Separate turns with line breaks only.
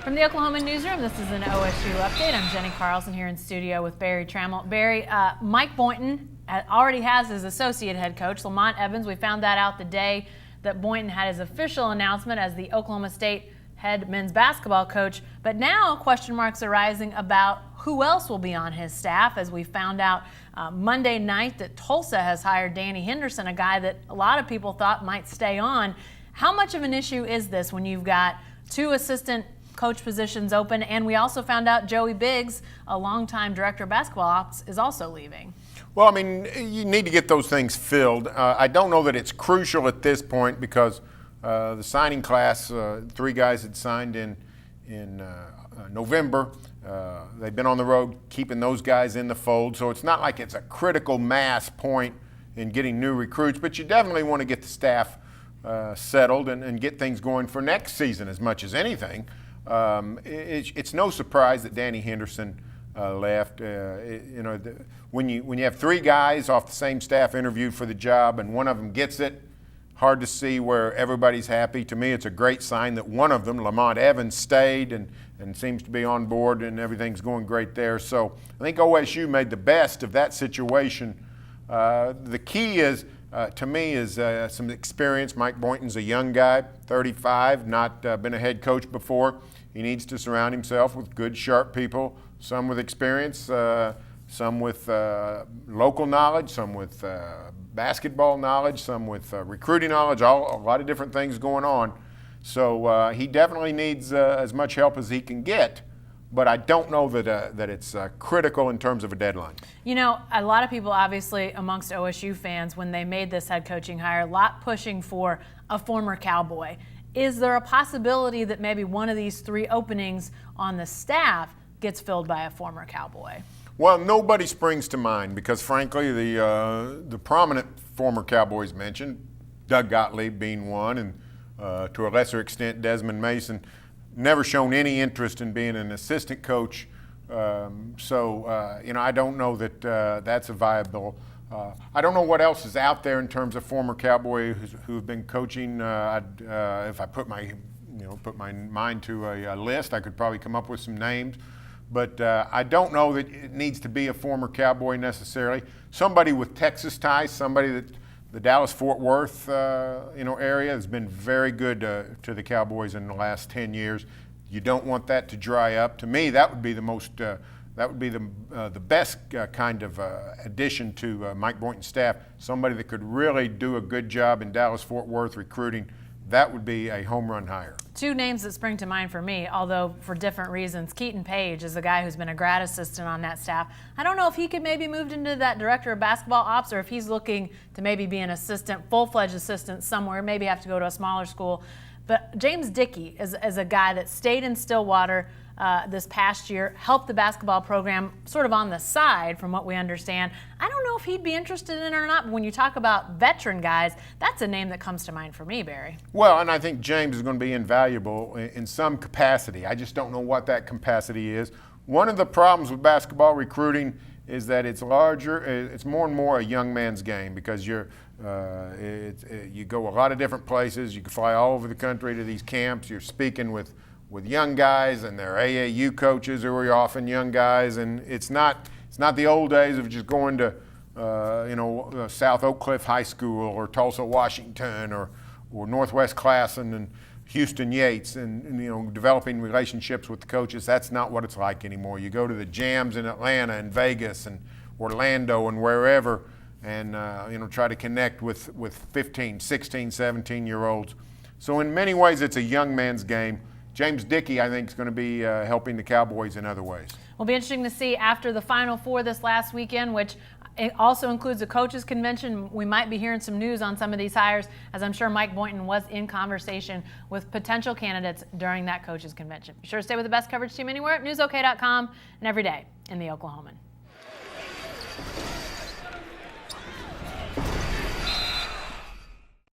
From the Oklahoman newsroom, this is an OSU update. I'm Jenni Carlson here in studio with Barry Trammell. Barry, Mike Boynton already has his associate head coach, Lamont Evans. We found that out the day that Boynton had his official announcement as the Oklahoma State head men's basketball coach. But now question marks are rising about who else will be on his staff, as we found out Monday night that Tulsa has hired Danny Henderson, a guy that a lot of people thought might stay on. How much of an issue is this when you've got two assistant coach positions open, and we also found out Joey Biggs, a longtime director of basketball ops, is also leaving?
Well, I mean, you need to get those things filled. I don't know that it's crucial at this point because the signing class, 3 guys had signed in November. They've been on the road keeping those guys in the fold, so it's not like it's a critical mass point in getting new recruits, but you definitely want to get the staff settled and get things going for next season as much as anything. It's no surprise that Danny Henderson left. When you have 3 guys off the same staff interviewed for the job and one of them gets it, hard to see where everybody's happy. To me, it's a great sign that one of them, Lamont Evans, stayed and seems to be on board and everything's going great there. So I think OSU made the best of that situation. The key is, to me, is some experience. Mike Boynton's a young guy, 35, not been a head coach before. He needs to surround himself with good, sharp people, some with experience, some with local knowledge, some with basketball knowledge, some with recruiting knowledge, a lot of different things going on. So he definitely needs as much help as he can get. But I don't know that it's critical in terms of a deadline.
You know, a lot of people, obviously, amongst OSU fans, when they made this head coaching hire, a lot pushing for a former Cowboy. Is there a possibility that maybe one of these 3 openings on the staff gets filled by a former Cowboy?
Well, nobody springs to mind because, frankly, the prominent former Cowboys mentioned, Doug Gottlieb being one, and to a lesser extent, Desmond Mason, never shown any interest in being an assistant coach. I don't know that that's a viable. I don't know what else is out there in terms of former Cowboys who have been coaching. If I put my mind to a list, I could probably come up with some names. But I don't know that it needs to be a former Cowboy necessarily. Somebody with Texas ties, somebody that the Dallas-Fort Worth area has been very good to the Cowboys in the last 10 years. You don't want that to dry up. To me, that would be the best kind of addition to Mike Boynton's staff. Somebody that could really do a good job in Dallas-Fort Worth recruiting. That would be a home run hire. 2
names that spring to mind for me, although for different reasons. Keaton Page is a guy who's been a grad assistant on that staff. I don't know if he could maybe moved into that director of basketball ops or if he's looking to maybe be an assistant, full-fledged assistant somewhere, maybe have to go to a smaller school. But James Dickey is a guy that stayed in Stillwater this past year, helped the basketball program sort of on the side from what we understand. I don't know if he'd be interested in it or not, but when you talk about veteran guys, that's a name that comes to mind for me, Barry.
Well, and I think James is going to be invaluable in some capacity. I just don't know what that capacity is. One of the problems with basketball recruiting is that it's more and more a young man's game because you go a lot of different places. You can fly all over the country to these camps. You're speaking with young guys, and they're AAU coaches who are often young guys, and it's not the old days of just going to South Oak Cliff High School or Tulsa, Washington, or Northwest Classen and Houston Yates, and developing relationships with the coaches. That's not what it's like anymore. You go to the jams in Atlanta and Vegas and Orlando and wherever, and try to connect with 15, 16, 17-year-olds. So in many ways, it's a young man's game. James Dickey, I think, is going to be helping the Cowboys in other ways.
Will be interesting to see after the Final Four this last weekend, which it also includes a coaches convention. We might be hearing some news on some of these hires, as I'm sure Mike Boynton was in conversation with potential candidates during that coaches convention. Be sure to stay with the best coverage team anywhere at newsok.com and every day in the Oklahoman.